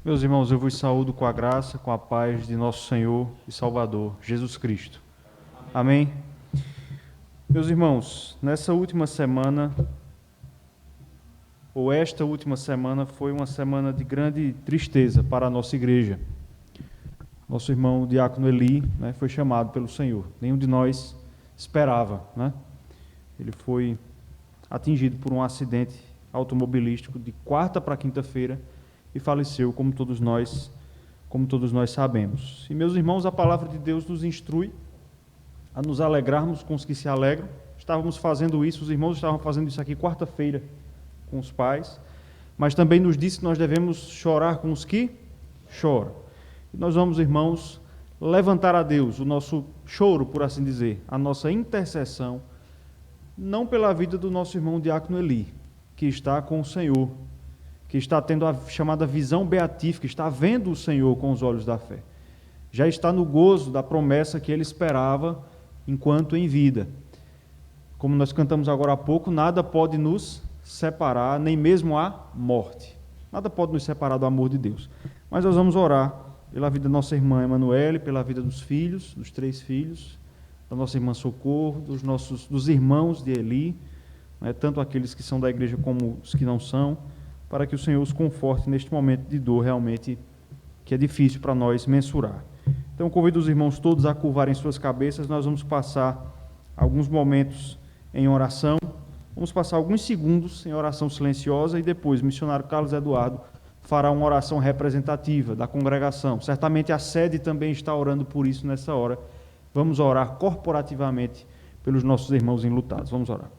Meus irmãos, eu vos saúdo com a graça, com a paz de nosso Senhor e Salvador, Jesus Cristo. Amém? Meus irmãos, nessa última semana, ou esta última semana, foi uma semana de grande tristeza para a nossa igreja. Nosso irmão, o diácono Eli, foi chamado pelo Senhor. Nenhum de nós esperava, Ele foi atingido por um acidente automobilístico de quarta para quinta-feira, e faleceu, como todos nós sabemos. E, meus irmãos, a palavra de Deus nos instrui a nos alegrarmos com os que se alegram. Estávamos fazendo isso, os irmãos estavam fazendo isso aqui quarta-feira com os pais, mas também nos disse que nós devemos chorar com os que choram. E nós vamos, irmãos, levantar a Deus o nosso choro, por assim dizer, a nossa intercessão, não pela vida do nosso irmão diácono Eli, que está com o Senhor, que está tendo a chamada visão beatífica, está vendo o Senhor com os olhos da fé. Já está no gozo da promessa que ele esperava enquanto em vida. Como nós cantamos agora há pouco, nada pode nos separar, nem mesmo a morte. Nada pode nos separar do amor de Deus. Mas nós vamos orar pela vida da nossa irmã Emanuele, pela vida dos filhos, dos 3 filhos, da nossa irmã Socorro, dos irmãos de Eli, tanto aqueles que são da igreja como os que não são, para que o Senhor os conforte neste momento de dor realmente que é difícil para nós mensurar. Então, convido os irmãos todos a curvarem suas cabeças. Nós vamos passar alguns momentos em oração, vamos passar alguns segundos em oração silenciosa e depois o missionário Carlos Eduardo fará uma oração representativa da congregação. Certamente a sede também está orando por isso nessa hora. Vamos orar corporativamente pelos nossos irmãos enlutados. Vamos orar.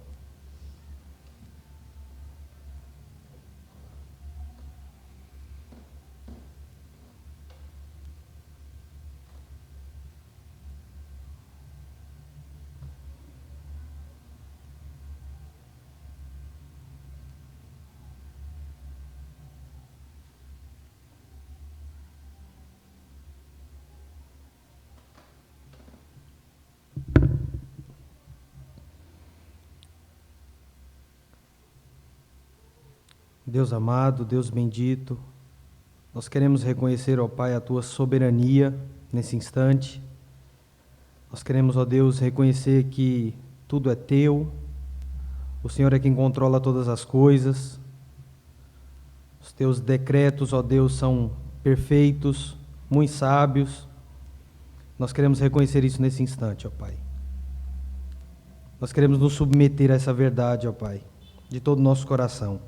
Deus amado, Deus bendito, nós queremos reconhecer, ó Pai, a Tua soberania nesse instante. Nós queremos, ó Deus, reconhecer que tudo é Teu, o Senhor é quem controla todas as coisas. Os Teus decretos, ó Deus, são perfeitos, muito sábios. Nós queremos reconhecer isso nesse instante, ó Pai. Nós queremos nos submeter a essa verdade, ó Pai, de todo o nosso coração.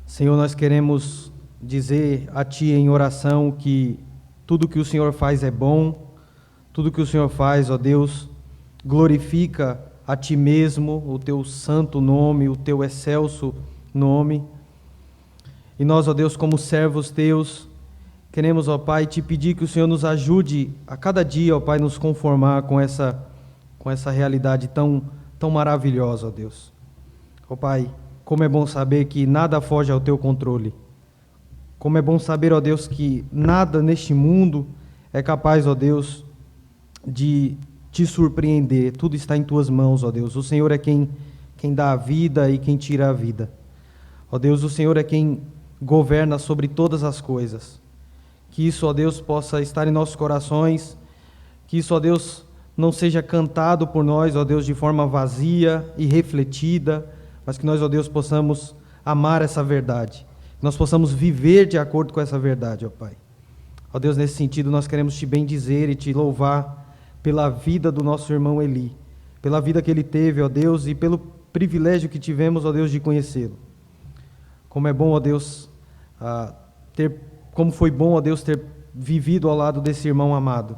Senhor, nós queremos dizer a Ti em oração que tudo que o Senhor faz é bom, tudo que o Senhor faz, ó Deus, glorifica a Ti mesmo, o Teu santo nome, o Teu excelso nome. E nós, ó Deus, como servos Teus, queremos, ó Pai, Te pedir que o Senhor nos ajude a cada dia, ó Pai, nos conformar com essa realidade tão maravilhosa, ó Deus. Ó Pai, como é bom saber que nada foge ao Teu controle. Como é bom saber, ó Deus, que nada neste mundo é capaz, ó Deus, de Te surpreender. Tudo está em Tuas mãos, ó Deus. O Senhor é quem dá a vida e quem tira a vida. Ó Deus, o Senhor é quem governa sobre todas as coisas. Que isso, ó Deus, possa estar em nossos corações. Que isso, ó Deus, não seja cantado por nós, ó Deus, de forma vazia e refletida, mas que nós, ó Deus, possamos amar essa verdade, que nós possamos viver de acordo com essa verdade, ó Pai. Ó Deus, nesse sentido, nós queremos Te bendizer e Te louvar pela vida do nosso irmão Eli, pela vida que ele teve, ó Deus, e pelo privilégio que tivemos, ó Deus, de conhecê-lo. Como é bom, ó Deus, como foi bom, ó Deus, ter vivido ao lado desse irmão amado.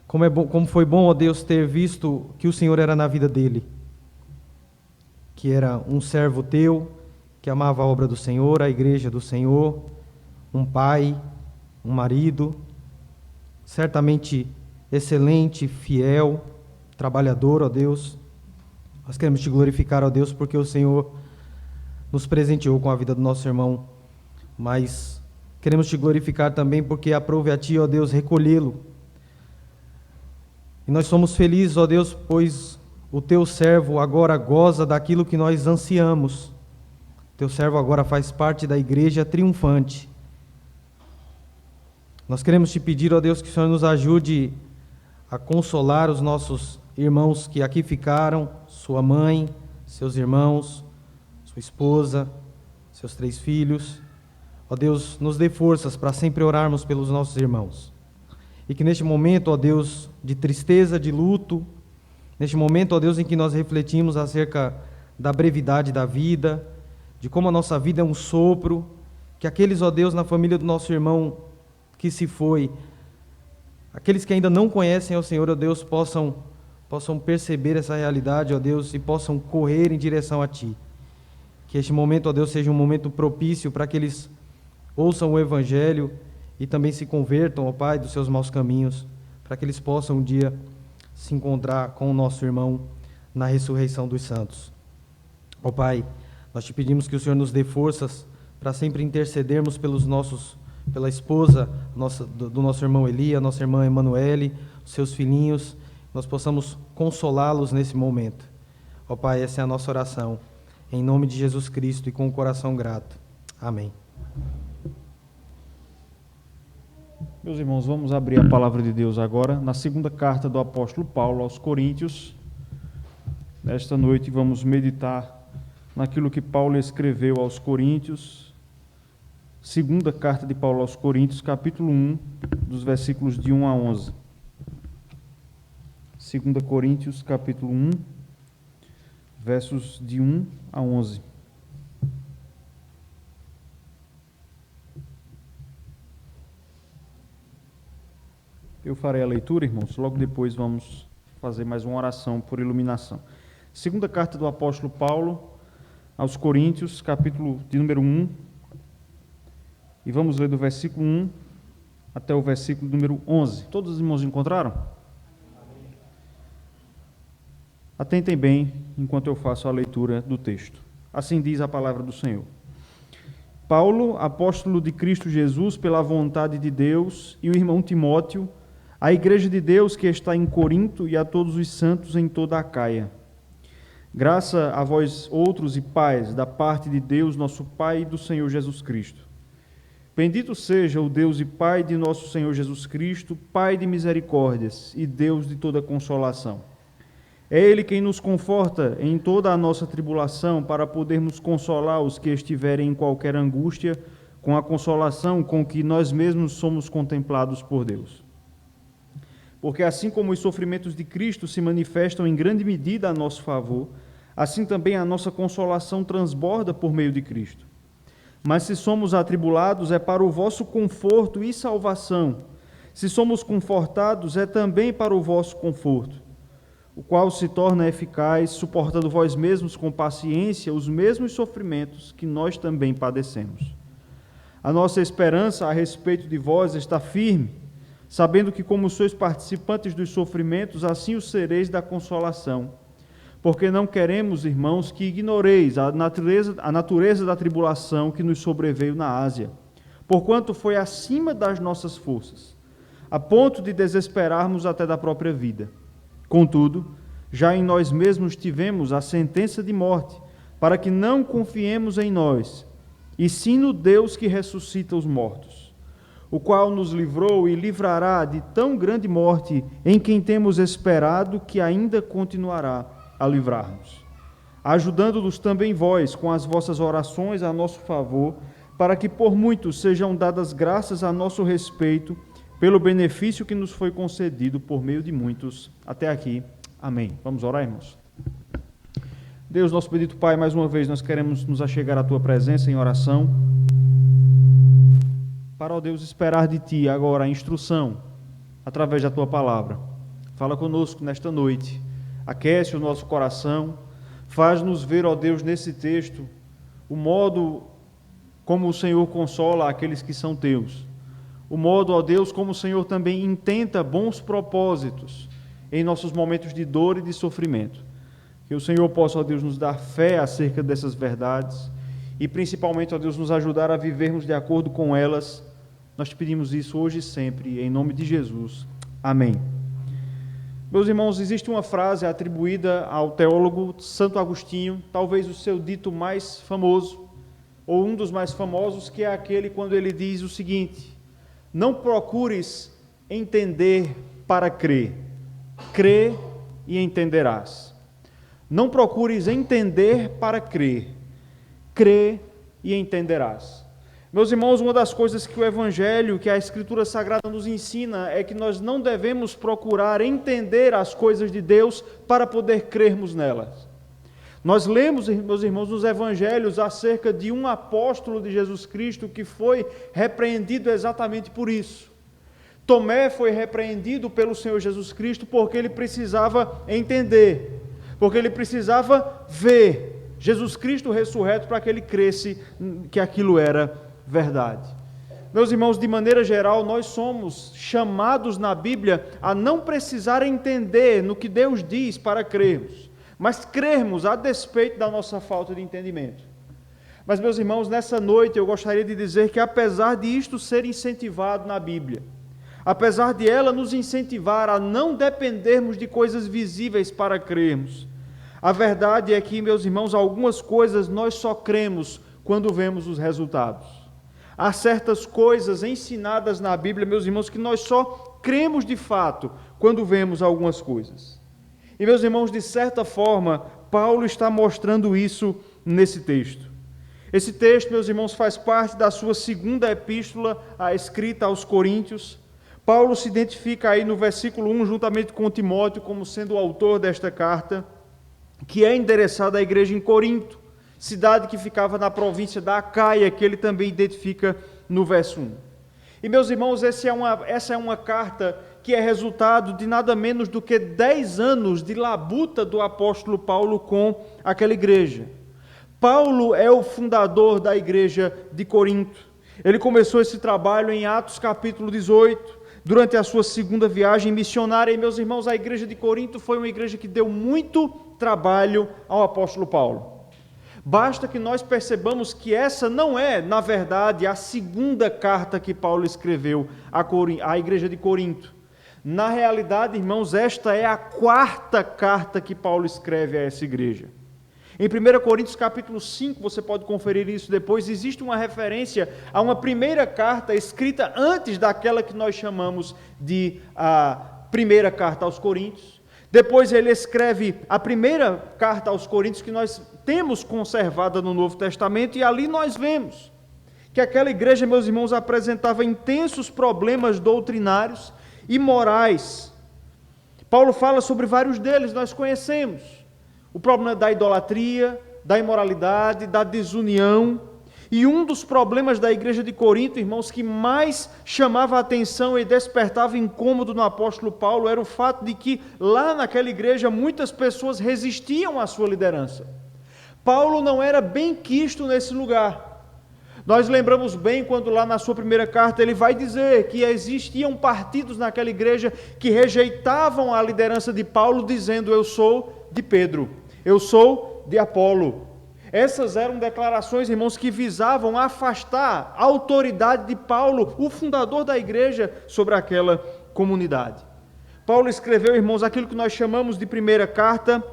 Como foi bom, ó Deus, ter visto que o Senhor era na vida dele, que era um servo Teu, que amava a obra do Senhor, a igreja do Senhor, um pai, um marido, certamente excelente, fiel, trabalhador, ó Deus. Nós queremos Te glorificar, ó Deus, porque o Senhor nos presenteou com a vida do nosso irmão, mas queremos Te glorificar também porque aprove a Ti, ó Deus, recolhê-lo. E nós somos felizes, ó Deus, pois o Teu servo agora goza daquilo que nós ansiamos. Teu servo agora faz parte da igreja triunfante, Nós queremos te pedir, ó Deus, que o Senhor nos ajude a consolar os nossos irmãos que aqui ficaram, sua mãe, seus irmãos, sua esposa, seus 3 filhos. Ó Deus, nos dê forças para sempre orarmos pelos nossos irmãos. E que neste momento, ó Deus, de tristeza, de luto, neste momento, ó Deus, em que nós refletimos acerca da brevidade da vida, de como a nossa vida é um sopro, que aqueles, ó Deus, na família do nosso irmão que se foi, aqueles que ainda não conhecem ao Senhor, ó Deus, possam perceber essa realidade, ó Deus, e possam correr em direção a Ti. Que este momento, ó Deus, seja um momento propício para que eles ouçam o Evangelho e também se convertam, ó Pai, dos seus maus caminhos, para que eles possam um dia se encontrar com o nosso irmão na ressurreição dos santos. Ó Pai, nós te pedimos que o Senhor nos dê forças para sempre intercedermos pela esposa do nosso irmão Eli, a nossa irmã Emanuele, os seus filhinhos, nós possamos consolá-los nesse momento. Ó Pai, essa é a nossa oração, em nome de Jesus Cristo e com o coração grato. Amém. Meus irmãos, vamos abrir a palavra de Deus agora, na segunda carta do apóstolo Paulo aos Coríntios. Nesta noite vamos meditar naquilo que Paulo escreveu aos Coríntios, segunda carta de Paulo aos Coríntios, capítulo 1, dos versículos de 1 a 11. 2 Coríntios, capítulo 1, versos de 1 a 11. Eu farei a leitura, irmãos, logo depois vamos fazer mais uma oração por iluminação. Segunda carta do apóstolo Paulo aos Coríntios, capítulo de número 1, e vamos ler do versículo 1 até o versículo número 11. Todos os irmãos encontraram? Atentem bem enquanto eu faço a leitura do texto. Assim diz a palavra do Senhor. Paulo, apóstolo de Cristo Jesus, pela vontade de Deus, e o irmão Timóteo, à igreja de Deus que está em Corinto e a todos os santos em toda a Acaia. Graça a vós outros e paz, da parte de Deus, nosso Pai e do Senhor Jesus Cristo. Bendito seja o Deus e Pai de nosso Senhor Jesus Cristo, Pai de misericórdias e Deus de toda consolação. É Ele quem nos conforta em toda a nossa tribulação, para podermos consolar os que estiverem em qualquer angústia, com a consolação com que nós mesmos somos contemplados por Deus. Porque assim como os sofrimentos de Cristo se manifestam em grande medida a nosso favor, assim também a nossa consolação transborda por meio de Cristo. Mas se somos atribulados, é para o vosso conforto e salvação. Se somos confortados, é também para o vosso conforto, o qual se torna eficaz, suportando vós mesmos com paciência os mesmos sofrimentos que nós também padecemos. A nossa esperança a respeito de vós está firme, sabendo que, como sois participantes dos sofrimentos, assim o sereis da consolação. Porque não queremos, irmãos, que ignoreis a natureza da tribulação que nos sobreveio na Ásia, porquanto foi acima das nossas forças, a ponto de desesperarmos até da própria vida. Contudo, já em nós mesmos tivemos a sentença de morte, para que não confiemos em nós, e sim no Deus que ressuscita os mortos, o qual nos livrou e livrará de tão grande morte, em quem temos esperado que ainda continuará a livrar-nos, ajudando-nos também vós com as vossas orações a nosso favor, para que por muitos sejam dadas graças a nosso respeito, pelo benefício que nos foi concedido por meio de muitos. Até aqui. Amém. Vamos orar, irmãos? Deus, nosso bendito Pai, mais uma vez nós queremos nos achegar à Tua presença em oração, para, ó Deus, esperar de Ti agora a instrução, através da Tua palavra. Fala conosco nesta noite, aquece o nosso coração, faz-nos ver, ó Deus, nesse texto, o modo como o Senhor consola aqueles que são Teus, o modo, ó Deus, como o Senhor também intenta bons propósitos em nossos momentos de dor e de sofrimento. Que o Senhor possa, ó Deus, nos dar fé acerca dessas verdades e principalmente, ó Deus, nos ajudar a vivermos de acordo com elas. Nós te pedimos isso hoje e sempre, em nome de Jesus. Amém. Meus irmãos, existe uma frase atribuída ao teólogo Santo Agostinho, talvez o seu dito mais famoso, ou um dos mais famosos, que é aquele quando ele diz o seguinte: Não procures entender para crer. Crê e entenderás. Não procures entender para crer. Crê e entenderás. Meus irmãos, uma das coisas que o Evangelho, que a Escritura Sagrada nos ensina, é que nós não devemos procurar entender as coisas de Deus para poder crermos nelas. Nós lemos, meus irmãos, nos Evangelhos acerca de um apóstolo de Jesus Cristo que foi repreendido exatamente por isso. Tomé foi repreendido pelo Senhor Jesus Cristo porque ele precisava entender, porque ele precisava ver Jesus Cristo ressurreto para que ele cresce que aquilo era verdade. Meus irmãos, de maneira geral, nós somos chamados na Bíblia a não precisar entender no que Deus diz para crermos, mas crermos a despeito da nossa falta de entendimento. Mas, meus irmãos, nessa noite eu gostaria de dizer que apesar de isto ser incentivado na Bíblia, apesar de ela nos incentivar a não dependermos de coisas visíveis para crermos, a verdade é que, meus irmãos, algumas coisas nós só cremos quando vemos os resultados. Há certas coisas ensinadas na Bíblia, meus irmãos, que nós só cremos de fato quando vemos algumas coisas. E, meus irmãos, de certa forma, Paulo está mostrando isso nesse texto. Esse texto, meus irmãos, faz parte da sua segunda epístola escrita aos Coríntios. Paulo se identifica aí no versículo 1, juntamente com Timóteo, como sendo o autor desta carta, que é endereçada à igreja em Corinto, cidade que ficava na província da Acaia, que ele também identifica no verso 1. E, meus irmãos, essa é uma carta que é resultado de nada menos do que 10 anos de labuta do apóstolo Paulo com aquela igreja. Paulo é o fundador da igreja de Corinto. Ele começou esse trabalho em Atos capítulo 18, durante a sua segunda viagem missionária. E, meus irmãos, a igreja de Corinto foi uma igreja que deu muito trabalho ao apóstolo Paulo. Basta que nós percebamos que essa não é, na verdade, a segunda carta que Paulo escreveu à igreja de Corinto. Na realidade, irmãos, esta é a quarta carta que Paulo escreve a essa igreja. Em 1 Coríntios capítulo 5, você pode conferir isso depois, existe uma referência a uma primeira carta escrita antes daquela que nós chamamos de a primeira carta aos Coríntios. Depois ele escreve a primeira carta aos Coríntios que nós temos conservada no Novo Testamento, e ali nós vemos que aquela igreja, meus irmãos, apresentava intensos problemas doutrinários e morais. Paulo fala sobre vários deles, nós conhecemos. O problema da idolatria, da imoralidade, da desunião. E um dos problemas da igreja de Corinto, irmãos, que mais chamava a atenção e despertava incômodo no apóstolo Paulo, era o fato de que lá naquela igreja muitas pessoas resistiam à sua liderança. Paulo não era bem quisto nesse lugar. Nós lembramos bem quando lá na sua primeira carta ele vai dizer que existiam partidos naquela igreja que rejeitavam a liderança de Paulo, dizendo: eu sou de Pedro, eu sou de Apolo. Essas eram declarações, irmãos, que visavam afastar a autoridade de Paulo, o fundador da igreja, sobre aquela comunidade. Paulo escreveu, irmãos, aquilo que nós chamamos de primeira carta,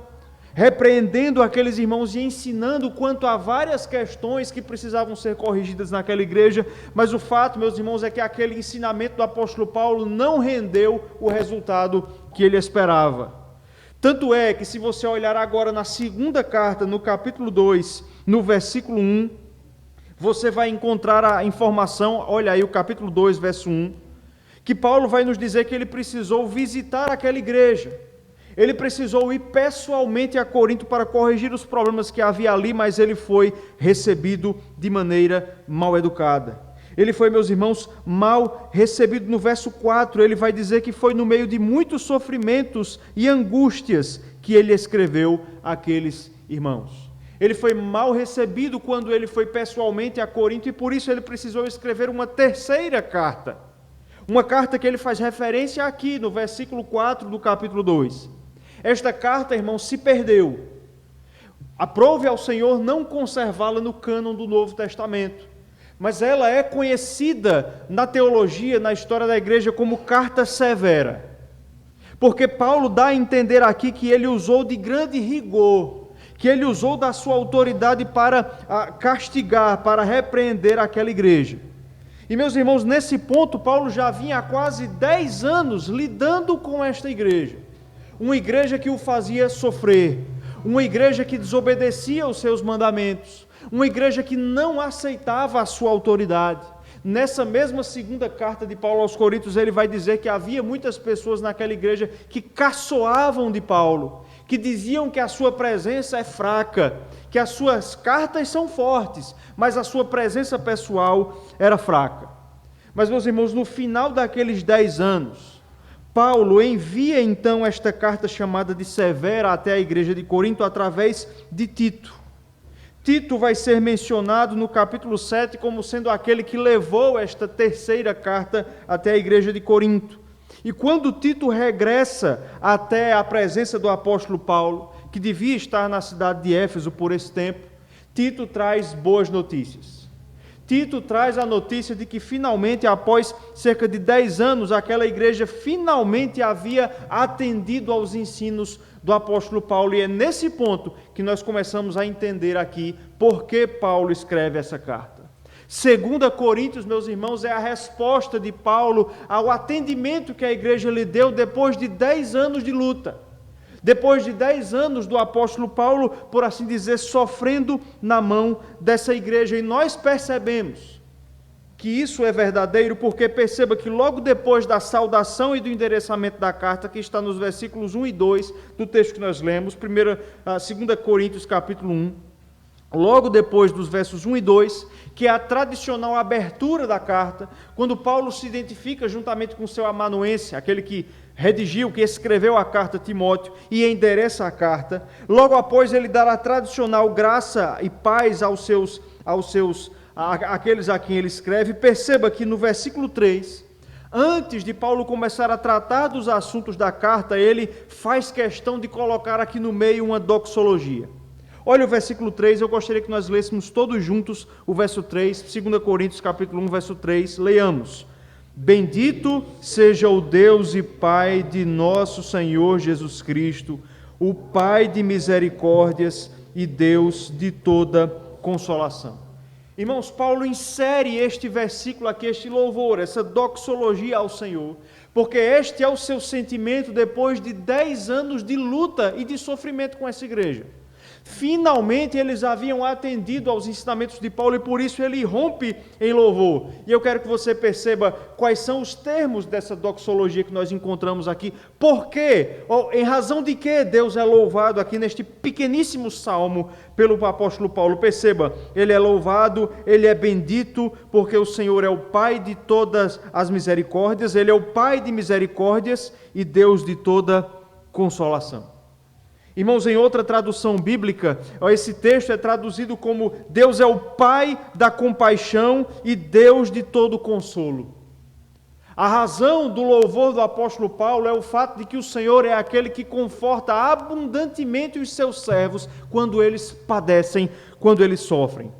repreendendo aqueles irmãos e ensinando quanto a várias questões que precisavam ser corrigidas naquela igreja, mas o fato, meus irmãos, é que aquele ensinamento do apóstolo Paulo não rendeu o resultado que ele esperava. Tanto é que, se você olhar agora na segunda carta, no capítulo 2, no versículo 1, você vai encontrar a informação, olha aí o capítulo 2, verso 1, que Paulo vai nos dizer que ele precisou visitar aquela igreja. Ele precisou ir pessoalmente a Corinto para corrigir os problemas que havia ali, mas ele foi recebido de maneira mal educada. Ele foi, meus irmãos, mal recebido. No verso 4, ele vai dizer que foi no meio de muitos sofrimentos e angústias que ele escreveu àqueles irmãos. Ele foi mal recebido quando ele foi pessoalmente a Corinto, e por isso ele precisou escrever uma terceira carta. Uma carta que ele faz referência aqui, no versículo 4 do capítulo 2. Esta carta, irmãos, se perdeu. Aprove ao Senhor não conservá-la no cânon do Novo Testamento. Mas ela é conhecida na teologia, na história da igreja, como carta severa. Porque Paulo dá a entender aqui que ele usou de grande rigor, que ele usou da sua autoridade para castigar, para repreender aquela igreja. E meus irmãos, nesse ponto, Paulo já vinha há quase 10 anos lidando com esta igreja. Uma igreja que o fazia sofrer, uma igreja que desobedecia os seus mandamentos, uma igreja que não aceitava a sua autoridade. Nessa mesma segunda carta de Paulo aos Coríntios, ele vai dizer que havia muitas pessoas naquela igreja que caçoavam de Paulo, que diziam que a sua presença é fraca, que as suas cartas são fortes, mas a sua presença pessoal era fraca. Mas, meus irmãos, no final daqueles 10 anos, Paulo envia então esta carta chamada de Severa até a igreja de Corinto através de Tito. Tito vai ser mencionado no capítulo 7 como sendo aquele que levou esta terceira carta até a igreja de Corinto. E quando Tito regressa até a presença do apóstolo Paulo, que devia estar na cidade de Éfeso por esse tempo, Tito traz boas notícias. Tito traz a notícia de que finalmente, após cerca de 10 anos, aquela igreja finalmente havia atendido aos ensinos do apóstolo Paulo. E é nesse ponto que nós começamos a entender aqui por que Paulo escreve essa carta. 2 Coríntios, meus irmãos, é a resposta de Paulo ao atendimento que a igreja lhe deu depois de 10 anos de luta. Depois de 10 anos do apóstolo Paulo, por assim dizer, sofrendo na mão dessa igreja. E nós percebemos que isso é verdadeiro, porque perceba que logo depois da saudação e do endereçamento da carta, que está nos versículos 1 e 2 do texto que nós lemos, 2 Coríntios capítulo 1, logo depois dos versos 1 e 2, que é a tradicional abertura da carta, quando Paulo se identifica juntamente com seu amanuense, aquele que redigiu, que escreveu a carta a Timóteo e endereça a carta. Logo após ele dar a tradicional graça e paz àqueles a quem ele escreve. Perceba que no versículo 3, antes de Paulo começar a tratar dos assuntos da carta, ele faz questão de colocar aqui no meio uma doxologia. Olha o versículo 3, eu gostaria que nós lêssemos todos juntos o verso 3, 2 Coríntios capítulo 1, verso 3, leiamos. Bendito seja o Deus e Pai de nosso Senhor Jesus Cristo, o Pai de misericórdias e Deus de toda consolação. Irmãos, Paulo insere este versículo aqui, este louvor, essa doxologia ao Senhor, porque este é o seu sentimento depois de 10 anos de luta e de sofrimento com essa igreja. Finalmente eles haviam atendido aos ensinamentos de Paulo e por isso ele rompe em louvor. E eu quero que você perceba quais são os termos dessa doxologia que nós encontramos aqui. Por quê? Em razão de que Deus é louvado aqui neste pequeníssimo salmo pelo apóstolo Paulo? Perceba, ele é louvado, ele é bendito, porque o Senhor é o Pai de todas as misericórdias, ele é o Pai de misericórdias e Deus de toda consolação. Irmãos, em outra tradução bíblica, esse texto é traduzido como Deus é o Pai da compaixão e Deus de todo consolo. A razão do louvor do apóstolo Paulo é o fato de que o Senhor é aquele que conforta abundantemente os seus servos quando eles padecem, quando eles sofrem.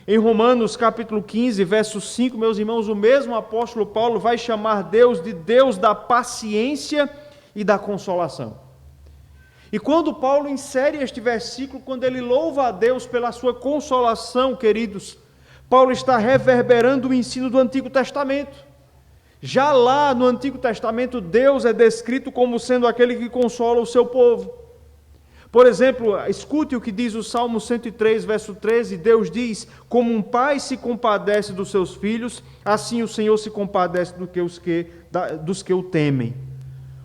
Em Romanos capítulo 15, verso 5, meus irmãos, o mesmo apóstolo Paulo vai chamar Deus de Deus da paciência e da consolação. E quando Paulo insere este versículo, quando ele louva a Deus pela sua consolação, queridos, Paulo está reverberando o ensino do Antigo Testamento. Já lá no Antigo Testamento, Deus é descrito como sendo aquele que consola o seu povo. Por exemplo, escute o que diz o Salmo 103, verso 13, Deus diz, como um pai se compadece dos seus filhos, assim o Senhor se compadece dos que o temem.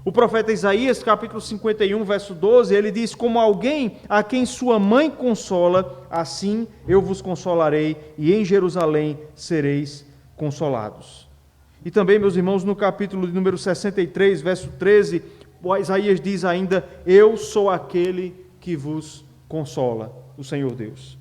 O profeta Isaías, capítulo 51, verso 12, ele diz, como alguém a quem sua mãe consola, assim eu vos consolarei, e em Jerusalém sereis consolados. E também, meus irmãos, no capítulo de número 63, verso 13, Isaías diz ainda, eu sou aquele que vos consola, o Senhor Deus.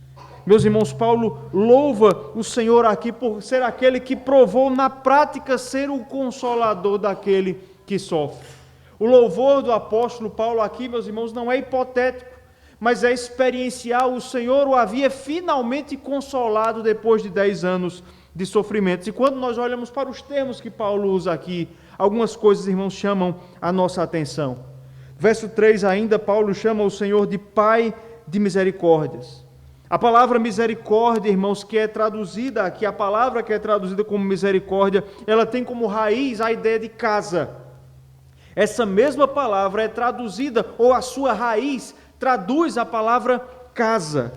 Meus irmãos, Paulo louva o Senhor aqui por ser aquele que provou na prática ser o consolador daquele que sofre. O louvor do apóstolo Paulo aqui, meus irmãos, não é hipotético, mas é experiencial. O Senhor o havia finalmente consolado depois de 10 anos de sofrimentos. E quando nós olhamos para os termos que Paulo usa aqui, algumas coisas, irmãos, chamam a nossa atenção. Verso 3 ainda, Paulo chama o Senhor de Pai de misericórdias. A palavra misericórdia, irmãos, que é traduzida aqui, a palavra que é traduzida como misericórdia, ela tem como raiz a ideia de casa. Essa mesma palavra é traduzida, ou a sua raiz traduz a palavra casa.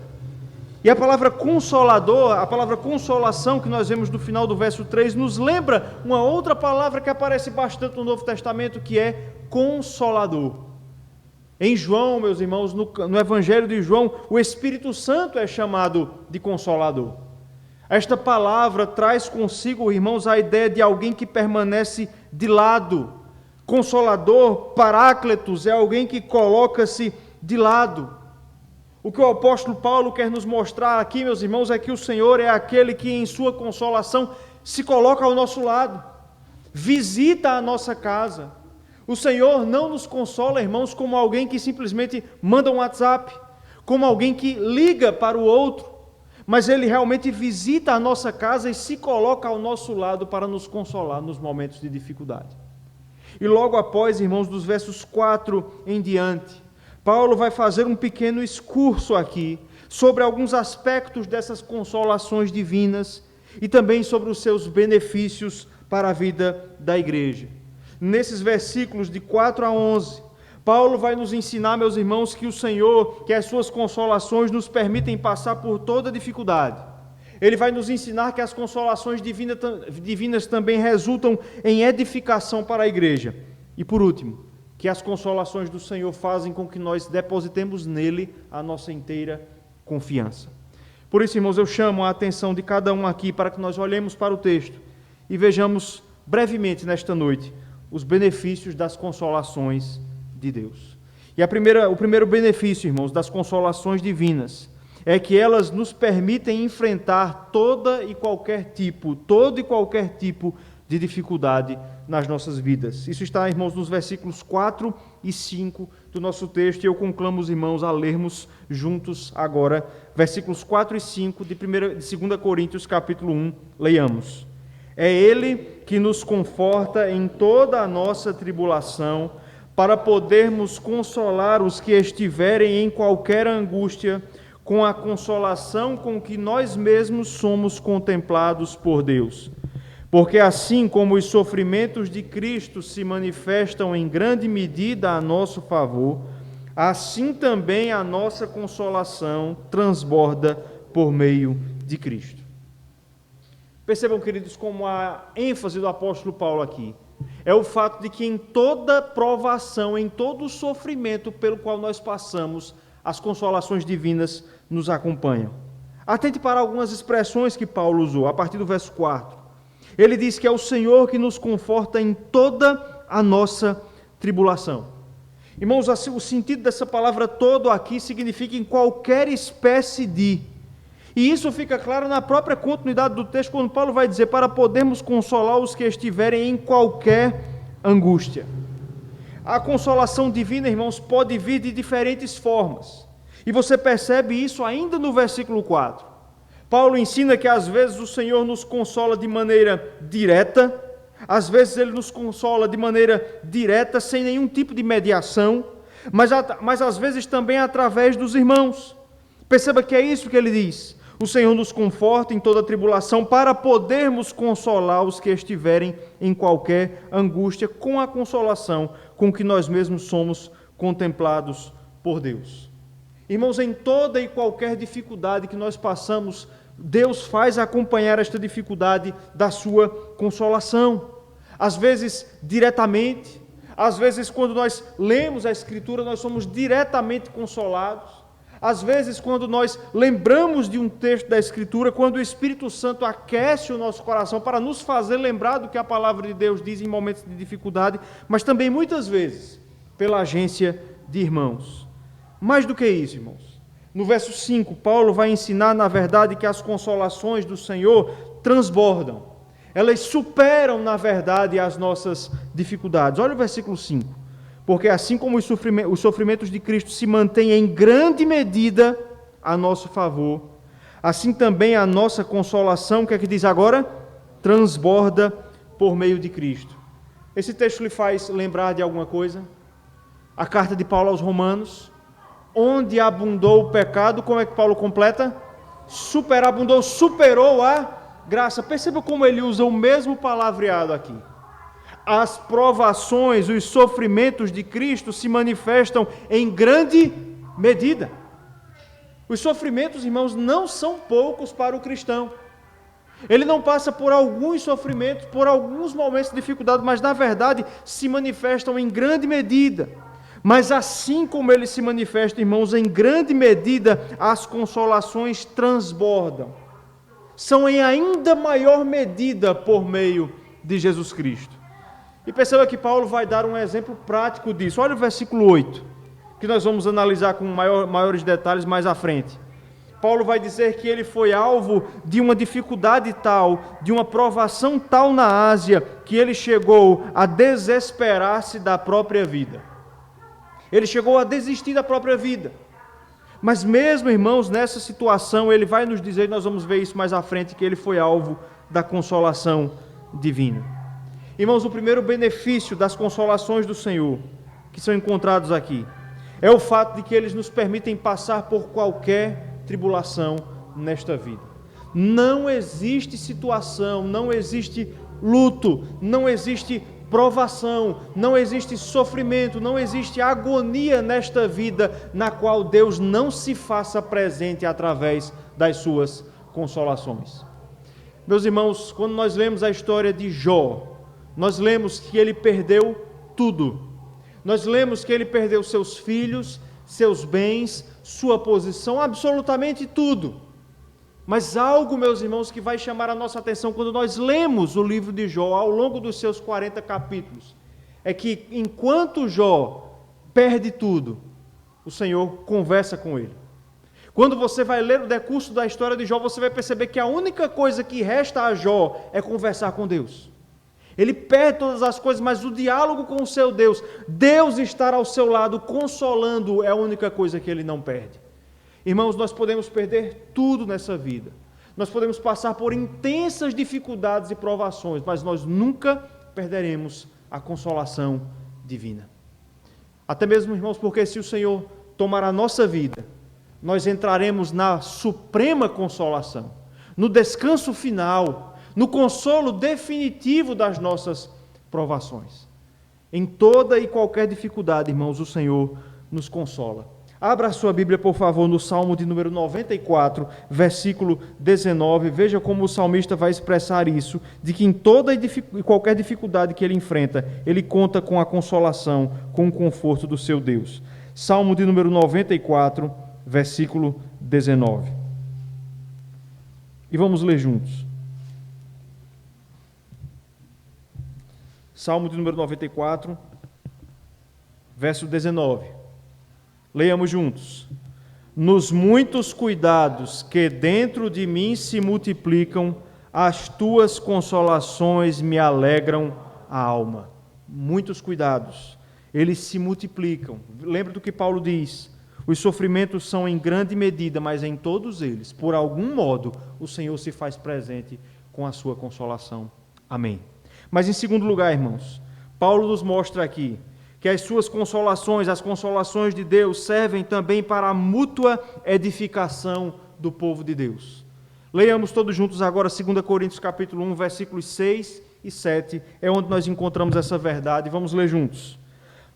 E a palavra consolador, a palavra consolação que nós vemos no final do verso 3, nos lembra uma outra palavra que aparece bastante no Novo Testamento, que é consolador. Em João, meus irmãos, no Evangelho de João, o Espírito Santo é chamado de consolador. Esta palavra traz consigo, irmãos, a ideia de alguém que permanece de lado. Consolador, parácletos, é alguém que coloca-se de lado. O que o apóstolo Paulo quer nos mostrar aqui, meus irmãos, é que o Senhor é aquele que em sua consolação se coloca ao nosso lado, visita a nossa casa. O Senhor não nos consola, irmãos, como alguém que simplesmente manda um WhatsApp, como alguém que liga para o outro, mas Ele realmente visita a nossa casa e se coloca ao nosso lado para nos consolar nos momentos de dificuldade. E logo após, irmãos, dos versos 4 em diante, Paulo vai fazer um pequeno excurso aqui sobre alguns aspectos dessas consolações divinas e também sobre os seus benefícios para a vida da igreja. Nesses versículos de 4 a 11, Paulo vai nos ensinar, meus irmãos, que o Senhor, que as suas consolações nos permitem passar por toda dificuldade. Ele vai nos ensinar que as consolações divinas também resultam em edificação para a igreja. E por último, que as consolações do Senhor fazem com que nós depositemos nele a nossa inteira confiança. Por isso, irmãos, eu chamo a atenção de cada um aqui para que nós olhemos para o texto e vejamos brevemente nesta noite os benefícios das consolações de Deus. E o primeiro benefício, irmãos, das consolações divinas é que elas nos permitem enfrentar todo e qualquer tipo de dificuldade nas nossas vidas. Isso está, irmãos, nos versículos 4 e 5 do nosso texto, e eu conclamo os irmãos a lermos juntos agora, versículos 4 e 5 de 2 Coríntios, capítulo 1, leiamos. É Ele que nos conforta em toda a nossa tribulação, para podermos consolar os que estiverem em qualquer angústia, com a consolação com que nós mesmos somos contemplados por Deus. Porque assim como os sofrimentos de Cristo se manifestam em grande medida a nosso favor, assim também a nossa consolação transborda por meio de Cristo. Percebam, queridos, como a ênfase do apóstolo Paulo aqui é o fato de que em toda provação, em todo sofrimento pelo qual nós passamos, as consolações divinas nos acompanham. Atente para algumas expressões que Paulo usou, a partir do verso 4. Ele diz que é o Senhor que nos conforta em toda a nossa tribulação. Irmãos, o sentido dessa palavra todo aqui significa em qualquer espécie de. E isso fica claro na própria continuidade do texto, quando Paulo vai dizer, para podermos consolar os que estiverem em qualquer angústia. A consolação divina, irmãos, pode vir de diferentes formas. E você percebe isso ainda no versículo 4. Paulo ensina que às vezes o Senhor nos consola de maneira direta, às vezes Ele nos consola de maneira direta, sem nenhum tipo de mediação, mas às vezes também através dos irmãos. Perceba que é isso que ele diz. O Senhor nos conforta em toda tribulação para podermos consolar os que estiverem em qualquer angústia, com a consolação com que nós mesmos somos contemplados por Deus. Irmãos, em toda e qualquer dificuldade que nós passamos, Deus faz acompanhar esta dificuldade da sua consolação. Às vezes diretamente, às vezes quando nós lemos a Escritura, nós somos diretamente consolados. Às vezes, quando nós lembramos de um texto da Escritura, quando o Espírito Santo aquece o nosso coração para nos fazer lembrar do que a palavra de Deus diz em momentos de dificuldade, mas também muitas vezes pela agência de irmãos. Mais do que isso, irmãos. No verso 5, Paulo vai ensinar, na verdade, que as consolações do Senhor transbordam. Elas superam, na verdade, as nossas dificuldades. Olha o versículo 5. Porque assim como os sofrimentos de Cristo se mantêm em grande medida a nosso favor, assim também a nossa consolação, o que é que diz agora? Transborda por meio de Cristo. Esse texto lhe faz lembrar de alguma coisa? A carta de Paulo aos Romanos, onde abundou o pecado, como é que Paulo completa? superabundou, superou a graça. Perceba como ele usa o mesmo palavreado aqui. As provações, os sofrimentos de Cristo se manifestam em grande medida. Os sofrimentos, irmãos, não são poucos para o cristão. Ele não passa por alguns sofrimentos, por alguns momentos de dificuldade, mas na verdade se manifestam em grande medida. Mas assim como ele se manifesta, irmãos, em grande medida, as consolações transbordam. São em ainda maior medida por meio de Jesus Cristo. E perceba que Paulo vai dar um exemplo prático disso. Olha o versículo 8, que nós vamos analisar com maiores detalhes mais à frente. Paulo vai dizer que ele foi alvo de uma dificuldade tal, de uma provação tal na Ásia, que ele chegou a desesperar-se da própria vida. Ele chegou a desistir da própria vida. Mas mesmo, irmãos, nessa situação, ele vai nos dizer, nós vamos ver isso mais à frente, que ele foi alvo da consolação divina. Irmãos, o primeiro benefício das consolações do Senhor, que são encontrados aqui, é o fato de que eles nos permitem passar por qualquer tribulação nesta vida. Não existe situação, não existe luto, não existe provação, não existe sofrimento, não existe agonia nesta vida na qual Deus não se faça presente através das suas consolações. Meus irmãos, quando nós lemos a história de Jó, nós lemos que ele perdeu tudo. Nós lemos que ele perdeu seus filhos, seus bens, sua posição, absolutamente tudo. Mas algo, meus irmãos, que vai chamar a nossa atenção quando nós lemos o livro de Jó ao longo dos seus 40 capítulos, é que enquanto Jó perde tudo, o Senhor conversa com ele. Quando você vai ler o decurso da história de Jó, você vai perceber que a única coisa que resta a Jó é conversar com Deus. Ele perde todas as coisas, mas o diálogo com o seu Deus, Deus estar ao seu lado, consolando, é a única coisa que ele não perde. Irmãos, nós podemos perder tudo nessa vida. Nós podemos passar por intensas dificuldades e provações, mas nós nunca perderemos a consolação divina. Até mesmo, irmãos, porque se o Senhor tomar a nossa vida, nós entraremos na suprema consolação, no descanso final, no consolo definitivo das nossas provações. Em toda e qualquer dificuldade, irmãos, o Senhor nos consola. Abra a sua Bíblia, por favor, no Salmo de número 94, versículo 19. Veja como o salmista vai expressar isso, de que em toda e qualquer dificuldade que ele enfrenta, ele conta com a consolação, com o conforto do seu Deus. Salmo de número 94, versículo 19. E vamos ler juntos. Salmo de número 94, verso 19. Leiamos juntos. Nos muitos cuidados que dentro de mim se multiplicam, as tuas consolações me alegram a alma. Muitos cuidados, eles se multiplicam. Lembra do que Paulo diz? Os sofrimentos são em grande medida, mas em todos eles, por algum modo, o Senhor se faz presente com a sua consolação. Amém. Mas em segundo lugar, irmãos, Paulo nos mostra aqui que as suas consolações, as consolações de Deus, servem também para a mútua edificação do povo de Deus. Leiamos todos juntos agora 2 Coríntios capítulo 1, versículos 6 e 7, é onde nós encontramos essa verdade. Vamos ler juntos.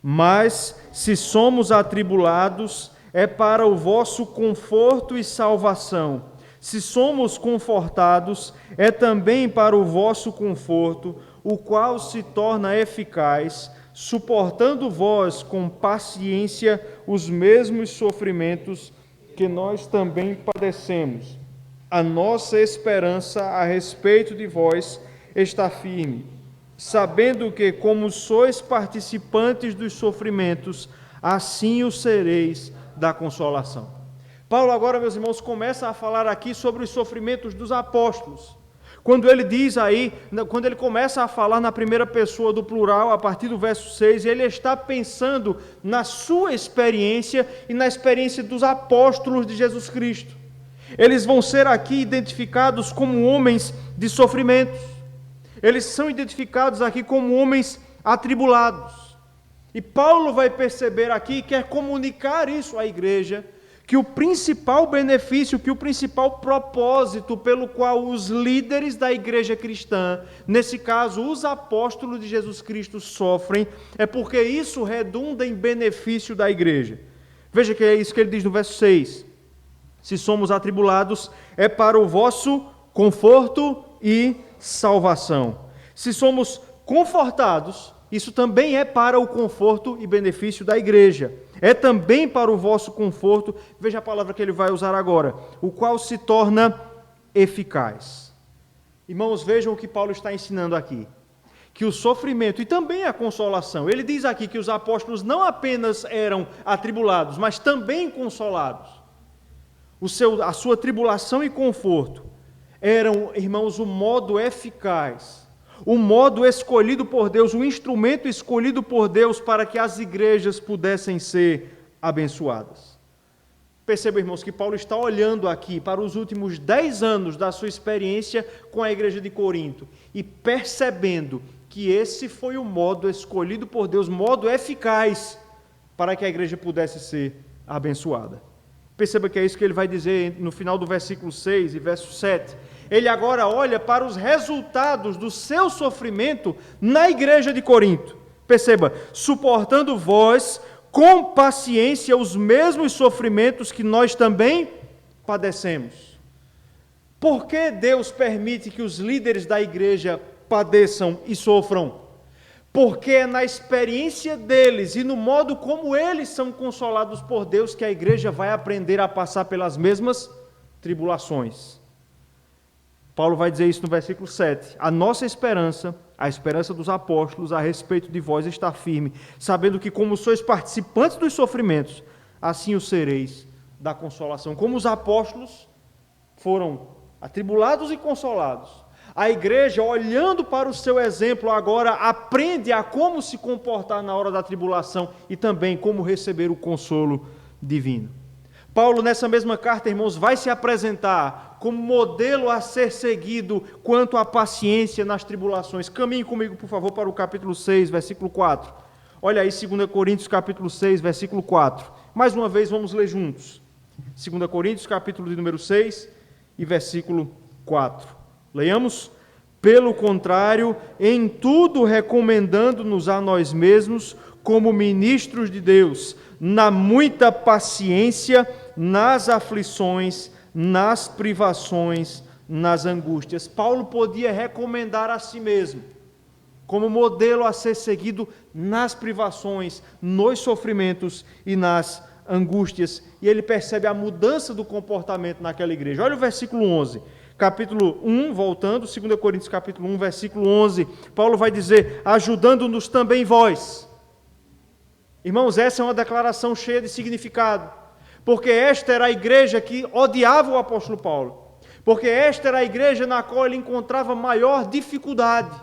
Mas se somos atribulados, é para o vosso conforto e salvação. Se somos confortados, é também para o vosso conforto, o qual se torna eficaz, suportando vós com paciência os mesmos sofrimentos que nós também padecemos. A nossa esperança a respeito de vós está firme, sabendo que, como sois participantes dos sofrimentos, assim o sereis da consolação. Paulo agora, meus irmãos, começa a falar aqui sobre os sofrimentos dos apóstolos. Quando ele diz aí, quando ele começa a falar na primeira pessoa do plural, a partir do verso 6, ele está pensando na sua experiência e na experiência dos apóstolos de Jesus Cristo. Eles vão ser aqui identificados como homens de sofrimentos. Eles são identificados aqui como homens atribulados. E Paulo vai perceber aqui, quer comunicar isso à igreja, que o principal benefício, que o principal propósito pelo qual os líderes da igreja cristã, nesse caso os apóstolos de Jesus Cristo, sofrem, é porque isso redunda em benefício da igreja. Veja que é isso que ele diz no verso 6. Se somos atribulados, é para o vosso conforto e salvação. Se somos confortados, isso também é para o conforto e benefício da igreja. É também para o vosso conforto, veja a palavra que ele vai usar agora, o qual se torna eficaz. Irmãos, vejam o que Paulo está ensinando aqui. Que o sofrimento e também a consolação, ele diz aqui que os apóstolos não apenas eram atribulados, mas também consolados. A sua tribulação e conforto eram, irmãos, o modo eficaz, o modo escolhido por Deus, o instrumento escolhido por Deus para que as igrejas pudessem ser abençoadas. Perceba, irmãos, que Paulo está olhando aqui para os últimos 10 anos da sua experiência com a igreja de Corinto e percebendo que esse foi o modo escolhido por Deus, modo eficaz para que a igreja pudesse ser abençoada. Perceba que é isso que ele vai dizer no final do versículo 6 e verso 7. Ele agora olha para os resultados do seu sofrimento na igreja de Corinto. Perceba, suportando vós com paciência os mesmos sofrimentos que nós também padecemos. Por que Deus permite que os líderes da igreja padeçam e sofram? Porque é na experiência deles e no modo como eles são consolados por Deus que a igreja vai aprender a passar pelas mesmas tribulações. Paulo vai dizer isso no versículo 7. A nossa esperança, a esperança dos apóstolos a respeito de vós está firme, sabendo que como sois participantes dos sofrimentos, assim o sereis da consolação. Como os apóstolos foram atribulados e consolados, a igreja, olhando para o seu exemplo agora, aprende a como se comportar na hora da tribulação e também como receber o consolo divino. Paulo, nessa mesma carta, irmãos, vai se apresentar como modelo a ser seguido quanto à paciência nas tribulações. Caminhe comigo, por favor, para o capítulo 6, versículo 4. Olha aí, 2 Coríntios, capítulo 6, versículo 4. Mais uma vez, vamos ler juntos. 2 Coríntios, capítulo de número 6 e versículo 4. Leiamos. Pelo contrário, em tudo recomendando-nos a nós mesmos, como ministros de Deus, na muita paciência, nas aflições, nas privações, nas angústias. Paulo podia recomendar a si mesmo, como modelo a ser seguido nas privações, nos sofrimentos e nas angústias. E ele percebe a mudança do comportamento naquela igreja. Olha o versículo 11. Capítulo 1, voltando, 2 Coríntios capítulo 1, versículo 11, Paulo vai dizer, ajudando-nos também vós. Irmãos, essa é uma declaração cheia de significado, porque esta era a igreja que odiava o apóstolo Paulo, porque esta era a igreja na qual ele encontrava maior dificuldade,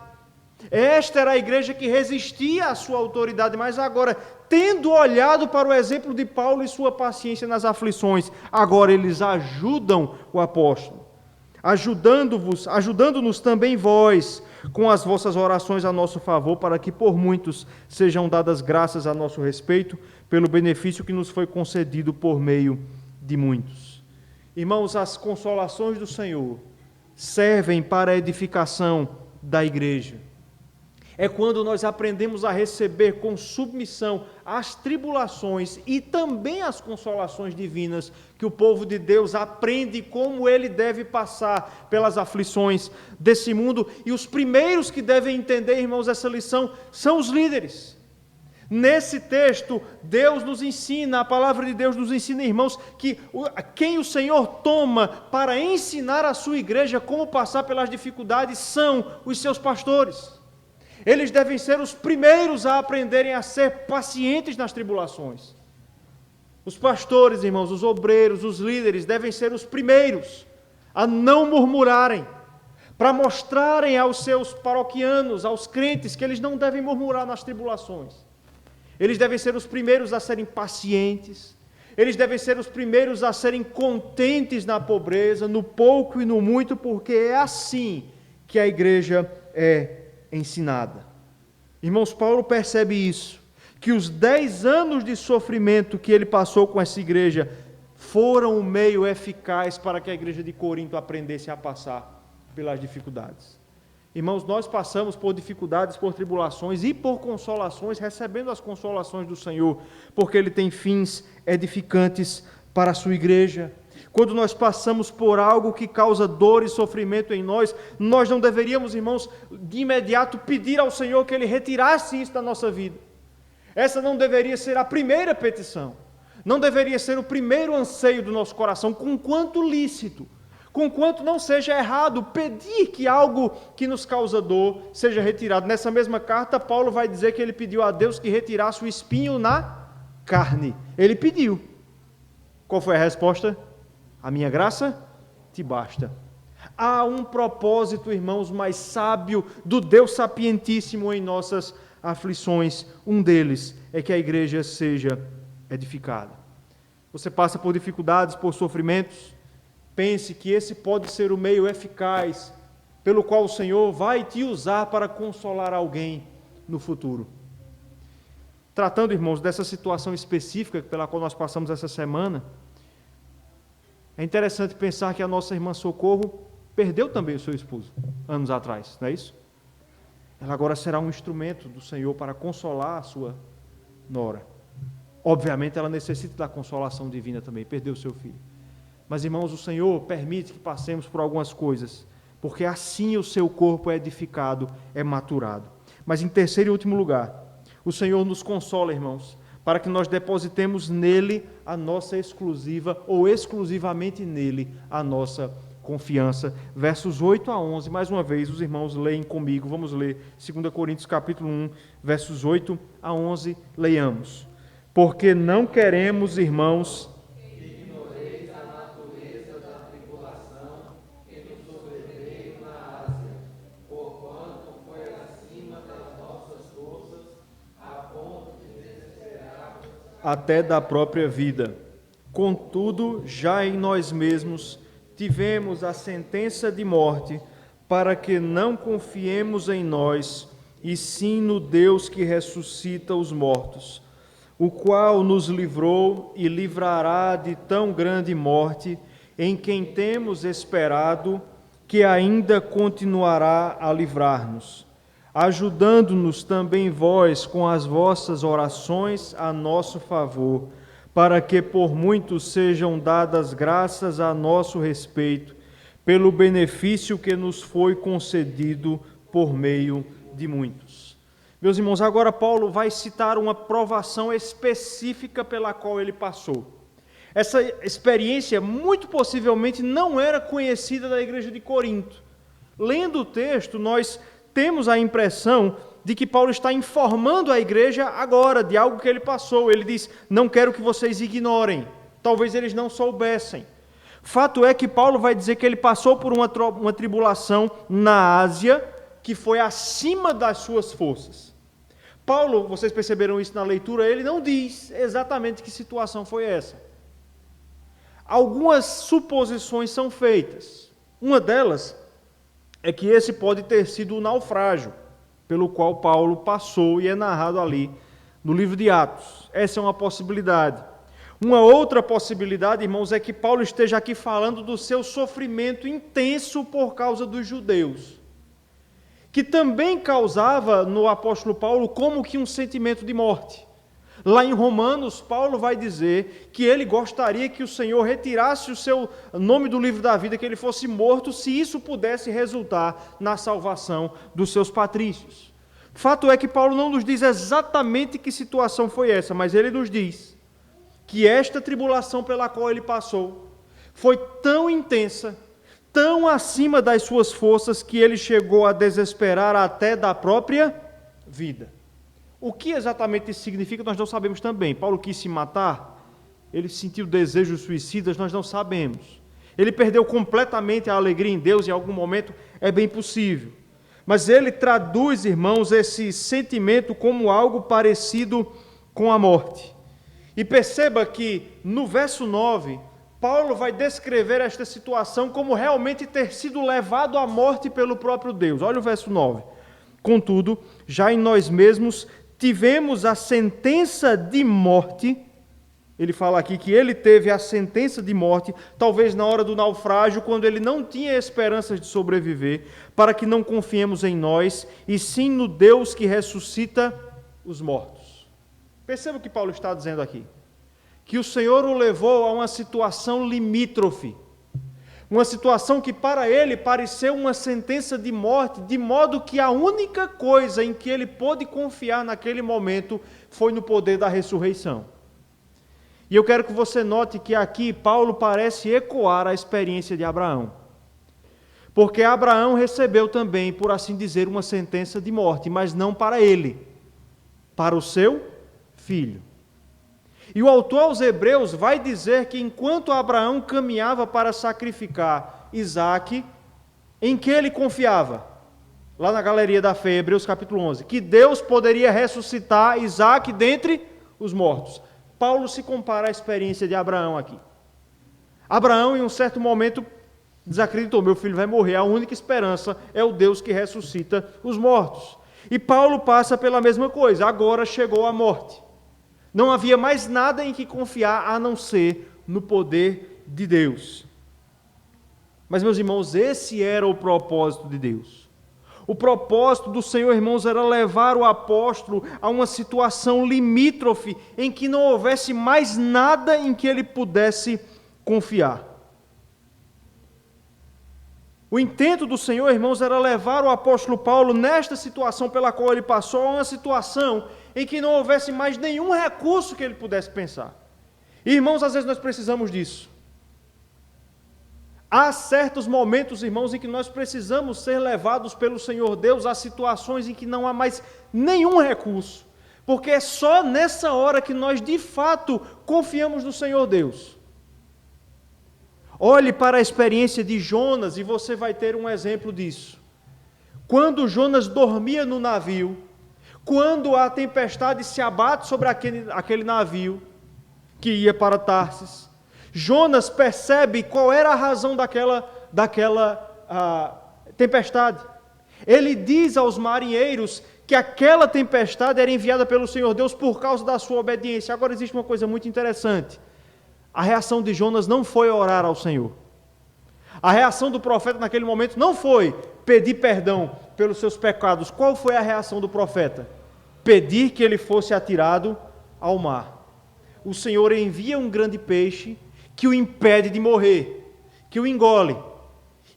esta era a igreja que resistia à sua autoridade, mas agora, tendo olhado para o exemplo de Paulo e sua paciência nas aflições, agora eles ajudam o apóstolo. Ajudando-nos também vós, com as vossas orações a nosso favor, para que por muitos sejam dadas graças a nosso respeito, pelo benefício que nos foi concedido por meio de muitos. Irmãos, as consolações do Senhor servem para a edificação da igreja. É quando nós aprendemos a receber com submissão as tribulações e também as consolações divinas, que o povo de Deus aprende como ele deve passar pelas aflições desse mundo. E os primeiros que devem entender, irmãos, essa lição são os líderes. Nesse texto, Deus nos ensina, a palavra de Deus nos ensina, irmãos, que quem o Senhor toma para ensinar a sua igreja como passar pelas dificuldades são os seus pastores. Eles devem ser os primeiros a aprenderem a ser pacientes nas tribulações. Os pastores, irmãos, os obreiros, os líderes devem ser os primeiros a não murmurarem, para mostrarem aos seus paroquianos, aos crentes, que eles não devem murmurar nas tribulações. Eles devem ser os primeiros a serem pacientes, eles devem ser os primeiros a serem contentes na pobreza, no pouco e no muito, porque é assim que a igreja é ensinada. Irmãos, Paulo percebe isso, que os 10 anos de sofrimento que ele passou com essa igreja foram o meio eficaz para que a igreja de Corinto aprendesse a passar pelas dificuldades. Irmãos, nós passamos por dificuldades, por tribulações e por consolações, recebendo as consolações do Senhor, porque Ele tem fins edificantes para a sua igreja. Quando nós passamos por algo que causa dor e sofrimento em nós, nós não deveríamos, irmãos, de imediato pedir ao Senhor que Ele retirasse isso da nossa vida. Essa não deveria ser a primeira petição, não deveria ser o primeiro anseio do nosso coração, conquanto lícito, conquanto não seja errado pedir que algo que nos causa dor seja retirado. Nessa mesma carta, Paulo vai dizer que ele pediu a Deus que retirasse o espinho na carne. Ele pediu. Qual foi a resposta? A minha graça te basta. Há um propósito, irmãos, mais sábio do Deus sapientíssimo em nossas aflições. Um deles é que a igreja seja edificada. Você passa por dificuldades, por sofrimentos, pense que esse pode ser o meio eficaz pelo qual o Senhor vai te usar para consolar alguém no futuro. Tratando, irmãos, dessa situação específica pela qual nós passamos essa semana, é interessante pensar que a nossa irmã Socorro perdeu também o seu esposo, anos atrás, não é isso? Ela agora será um instrumento do Senhor para consolar a sua nora. Obviamente ela necessita da consolação divina também, perdeu o seu filho. Mas, irmãos, o Senhor permite que passemos por algumas coisas, porque assim o seu corpo é edificado, é maturado. Mas, em terceiro e último lugar, o Senhor nos consola, irmãos, para que nós depositemos nele a nossa exclusiva, ou exclusivamente nele, a nossa confiança. Versos 8 a 11, mais uma vez, os irmãos leem comigo, vamos ler 2 Coríntios capítulo 1, versos 8 a 11, leiamos. Porque não queremos, irmãos, até da própria vida. Contudo, já em nós mesmos tivemos a sentença de morte, para que não confiemos em nós, e sim no Deus que ressuscita os mortos, o qual nos livrou e livrará de tão grande morte, em quem temos esperado que ainda continuará a livrar-nos, ajudando-nos também vós com as vossas orações a nosso favor, para que por muitos sejam dadas graças a nosso respeito, pelo benefício que nos foi concedido por meio de muitos. Meus irmãos, agora Paulo vai citar uma provação específica pela qual ele passou. Essa experiência, muito possivelmente, não era conhecida da igreja de Corinto. Lendo o texto, nós temos a impressão de que Paulo está informando a igreja agora de algo que ele passou. Ele diz, não quero que vocês ignorem. Talvez eles não soubessem. Fato é que Paulo vai dizer que ele passou por uma tribulação na Ásia que foi acima das suas forças. Paulo, vocês perceberam isso na leitura, ele não diz exatamente que situação foi essa. Algumas suposições são feitas. Uma delas é que esse pode ter sido o naufrágio pelo qual Paulo passou e é narrado ali no livro de Atos. Essa é uma possibilidade. Uma outra possibilidade, irmãos, é que Paulo esteja aqui falando do seu sofrimento intenso por causa dos judeus, que também causava no apóstolo Paulo como que um sentimento de morte. Lá em Romanos, Paulo vai dizer que ele gostaria que o Senhor retirasse o seu nome do livro da vida, que ele fosse morto, se isso pudesse resultar na salvação dos seus patrícios. Fato é que Paulo não nos diz exatamente que situação foi essa, mas ele nos diz que esta tribulação pela qual ele passou foi tão intensa, tão acima das suas forças, que ele chegou a desesperar até da própria vida. O que exatamente isso significa, nós não sabemos também. Paulo quis se matar? Ele sentiu desejos suicidas? Nós não sabemos. Ele perdeu completamente a alegria em Deus em algum momento? É bem possível. Mas ele traduz, irmãos, esse sentimento como algo parecido com a morte. E perceba que no verso 9, Paulo vai descrever esta situação como realmente ter sido levado à morte pelo próprio Deus. Olha o verso 9. Contudo, já em nós mesmos tivemos a sentença de morte, Ele fala aqui que ele teve a sentença de morte, talvez na hora do naufrágio, quando ele não tinha esperanças de sobreviver, para que não confiemos em nós, e sim no Deus que ressuscita os mortos. Perceba o que Paulo está dizendo aqui. Que o Senhor o levou a uma situação limítrofe, uma situação que para ele pareceu uma sentença de morte, de modo que a única coisa em que ele pôde confiar naquele momento foi no poder da ressurreição. E eu quero que você note que aqui Paulo parece ecoar a experiência de Abraão. Porque Abraão recebeu também, por assim dizer, uma sentença de morte, mas não para ele, para o seu filho. E o autor aos Hebreus vai dizer que enquanto Abraão caminhava para sacrificar Isaque, em que ele confiava? Lá na galeria da fé, Hebreus capítulo 11, que Deus poderia ressuscitar Isaque dentre os mortos. Paulo se compara à experiência de Abraão aqui. Abraão, em um certo momento, desacreditou: meu filho vai morrer, a única esperança é o Deus que ressuscita os mortos. E Paulo passa pela mesma coisa, agora chegou a morte. Não havia mais nada em que confiar a não ser no poder de Deus. Mas, meus irmãos, esse era o propósito de Deus. O propósito do Senhor, irmãos, era levar o apóstolo a uma situação limítrofe em que não houvesse mais nada em que ele pudesse confiar. O intento do Senhor, irmãos, era levar o apóstolo Paulo nesta situação pela qual ele passou, a uma situação em que não houvesse mais nenhum recurso que ele pudesse pensar. E, irmãos, às vezes nós precisamos disso. Há certos momentos, irmãos, em que nós precisamos ser levados pelo Senhor Deus a situações em que não há mais nenhum recurso, porque é só nessa hora que nós, de fato, confiamos no Senhor Deus. Olhe para a experiência de Jonas e você vai ter um exemplo disso. Quando Jonas dormia no navio, quando a tempestade se abate sobre aquele navio que ia para Tarsis, Jonas percebe qual era a razão daquela tempestade. Ele diz aos marinheiros que aquela tempestade era enviada pelo Senhor Deus por causa da sua obediência. Agora existe uma coisa muito interessante. A reação de Jonas não foi orar ao Senhor. A reação do profeta naquele momento não foi pedir perdão pelos seus pecados. Qual foi a reação do profeta? Pedir que ele fosse atirado ao mar. O Senhor envia um grande peixe que o impede de morrer, que o engole.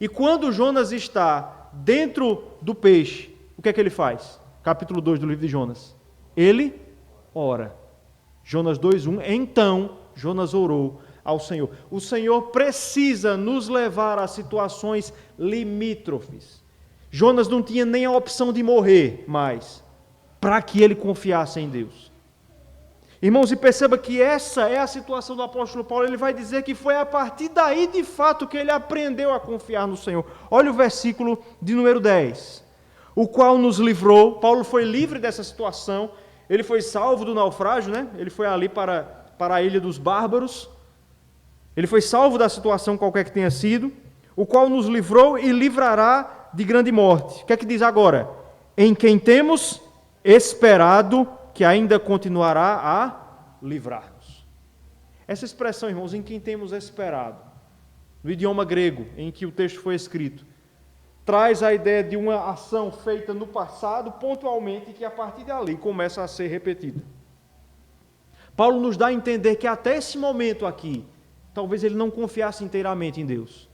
E quando Jonas está dentro do peixe, o que é que ele faz? Capítulo 2 do livro de Jonas. Ele ora. Jonas 2:1. Então Jonas orou ao Senhor. O Senhor precisa nos levar a situações limítrofes. Jonas não tinha nem a opção de morrer mais, para que ele confiasse em Deus. Irmãos, e perceba que essa é a situação do apóstolo Paulo. Ele vai dizer que foi a partir daí, de fato, que ele aprendeu a confiar no Senhor. Olha o versículo de número 10. O qual nos livrou. Paulo foi livre dessa situação. Ele foi salvo do naufrágio, né? Ele foi ali para a ilha dos bárbaros. Ele foi salvo da situação qualquer que tenha sido. O qual nos livrou e livrará de grande morte. O que é que diz agora? Em quem temos esperado que ainda continuará a livrar-nos. Essa expressão, irmãos, em quem temos esperado, no idioma grego em que o texto foi escrito, traz a ideia de uma ação feita no passado, pontualmente, que a partir dali começa a ser repetida. Paulo nos dá a entender que até esse momento aqui, talvez ele não confiasse inteiramente em Deus.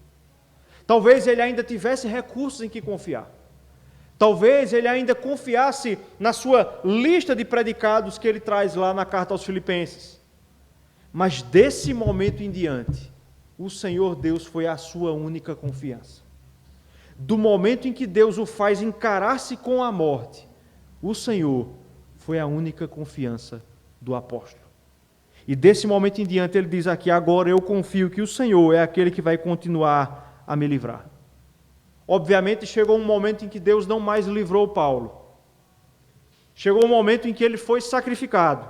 Talvez ele ainda tivesse recursos em que confiar. Talvez ele ainda confiasse na sua lista de predicados que ele traz lá na carta aos Filipenses. Mas desse momento em diante, o Senhor Deus foi a sua única confiança. Do momento em que Deus o faz encarar-se com a morte, o Senhor foi a única confiança do apóstolo. E desse momento em diante ele diz aqui: agora eu confio que o Senhor é aquele que vai continuar a me livrar. Obviamente chegou um momento em que Deus não mais livrou Paulo. Chegou um momento em que ele foi sacrificado,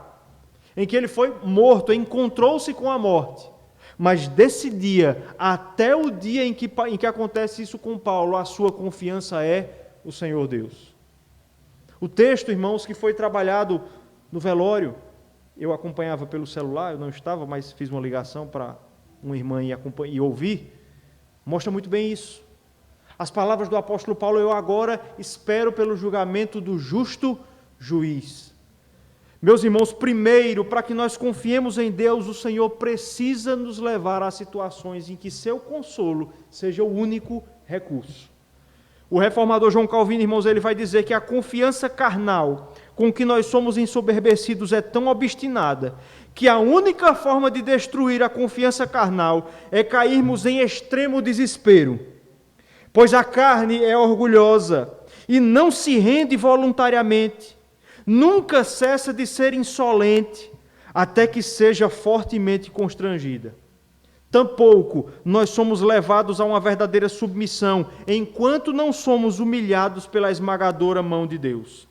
em que ele foi morto, encontrou-se com a morte. Mas desse dia até o dia em que acontece isso com Paulo, a sua confiança é o Senhor Deus. O texto, irmãos, que foi trabalhado no velório, eu acompanhava pelo celular, eu não estava, mas fiz uma ligação para uma irmã e ouvir, mostra muito bem isso. As palavras do apóstolo Paulo: eu agora espero pelo julgamento do justo juiz. Meus irmãos, primeiro, para que nós confiemos em Deus, o Senhor precisa nos levar a situações em que seu consolo seja o único recurso. O reformador João Calvino, irmãos, ele vai dizer que a confiança carnal com que nós somos ensoberbecidos é tão obstinada que a única forma de destruir a confiança carnal é cairmos em extremo desespero, pois a carne é orgulhosa e não se rende voluntariamente, nunca cessa de ser insolente, até que seja fortemente constrangida. Tampouco nós somos levados a uma verdadeira submissão, enquanto não somos humilhados pela esmagadora mão de Deus.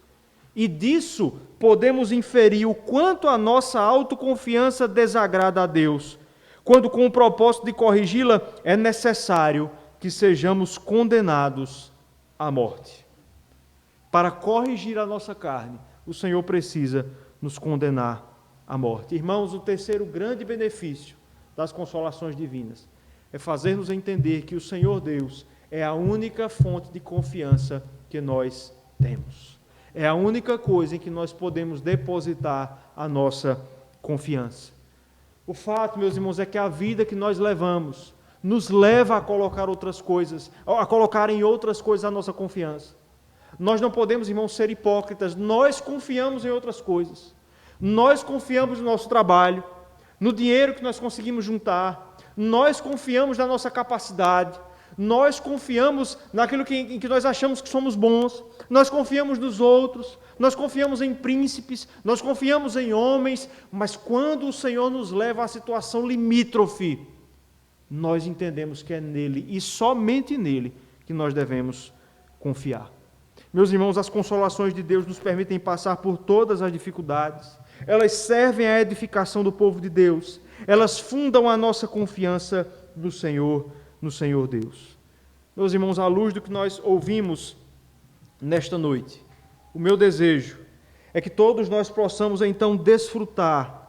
E disso podemos inferir o quanto a nossa autoconfiança desagrada a Deus, quando com o propósito de corrigi-la é necessário que sejamos condenados à morte. Para corrigir a nossa carne, o Senhor precisa nos condenar à morte. Irmãos, o terceiro grande benefício das consolações divinas é fazer-nos entender que o Senhor Deus é a única fonte de confiança que nós temos. É a única coisa em que nós podemos depositar a nossa confiança. O fato, meus irmãos, é que a vida que nós levamos nos leva a colocar outras coisas, a colocar em outras coisas a nossa confiança. Nós não podemos, irmãos, ser hipócritas. Nós confiamos em outras coisas. Nós confiamos no nosso trabalho, no dinheiro que nós conseguimos juntar. Nós confiamos na nossa capacidade. Nós confiamos naquilo em que nós achamos que somos bons. Nós confiamos nos outros. Nós confiamos em príncipes. Nós confiamos em homens. Mas quando o Senhor nos leva à situação limítrofe, nós entendemos que é nele e somente nele que nós devemos confiar. Meus irmãos, as consolações de Deus nos permitem passar por todas as dificuldades. Elas servem à edificação do povo de Deus. Elas fundam a nossa confiança no Senhor Deus. Meus irmãos, à luz do que nós ouvimos nesta noite, o meu desejo é que todos nós possamos então desfrutar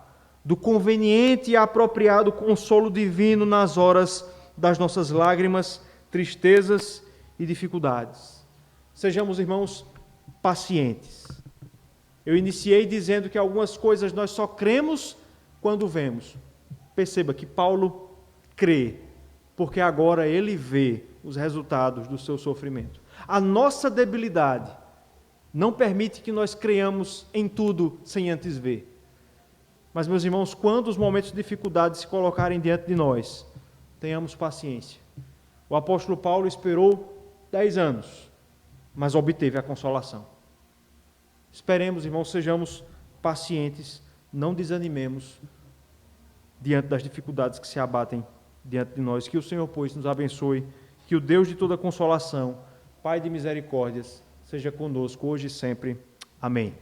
do conveniente e apropriado consolo divino nas horas das nossas lágrimas, tristezas e dificuldades. Sejamos, irmãos, pacientes. Eu iniciei dizendo que algumas coisas nós só cremos quando vemos. Perceba que Paulo crê, porque agora ele vê os resultados do seu sofrimento. A nossa debilidade não permite que nós creiamos em tudo sem antes ver. Mas, meus irmãos, quando os momentos de dificuldade se colocarem diante de nós, tenhamos paciência. O apóstolo Paulo esperou 10 anos, mas obteve a consolação. Esperemos, irmãos, sejamos pacientes, não desanimemos diante das dificuldades que se abatem diante de nós. Que o Senhor, pois, nos abençoe, que o Deus de toda consolação, Pai de misericórdias, seja conosco hoje e sempre. Amém.